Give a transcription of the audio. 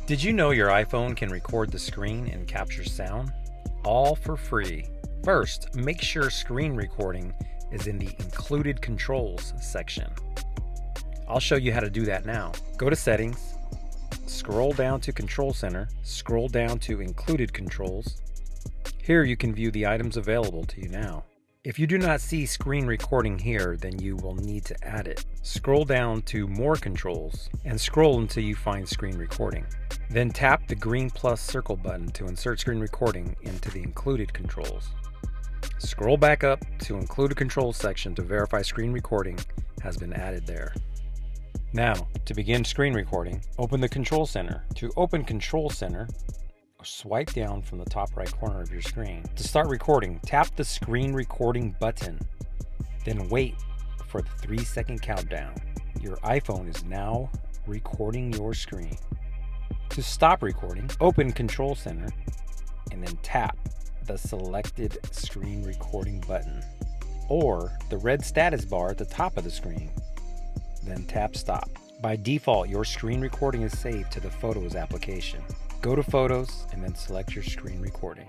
Did you know your iPhone can record the screen and capture sound? All for free. First, make sure screen recording is in the Included Controls section. I'll show you how to do that now. Go to Settings, scroll down to Control Center, scroll down to Included Controls. Here you can view the items available to you now. If you do not see screen recording here, then you will need to add it. Scroll down to More Controls and scroll until you find screen recording. Then tap the green plus circle button to insert screen recording into the Included Controls. Scroll back up to Included Controls section to verify screen recording has been added there. Now, to begin screen recording, open the Control Center. To open Control Center, swipe down from the top right corner of your screen. To start recording, tap the screen recording button. Then wait for the 3-second countdown. Your iPhone is now recording your screen. To stop recording, open Control Center and then tap the selected screen recording button or the red status bar at the top of the screen. Then tap Stop. By default, your screen recording is saved to the Photos application. Go to Photos and then select your screen recording.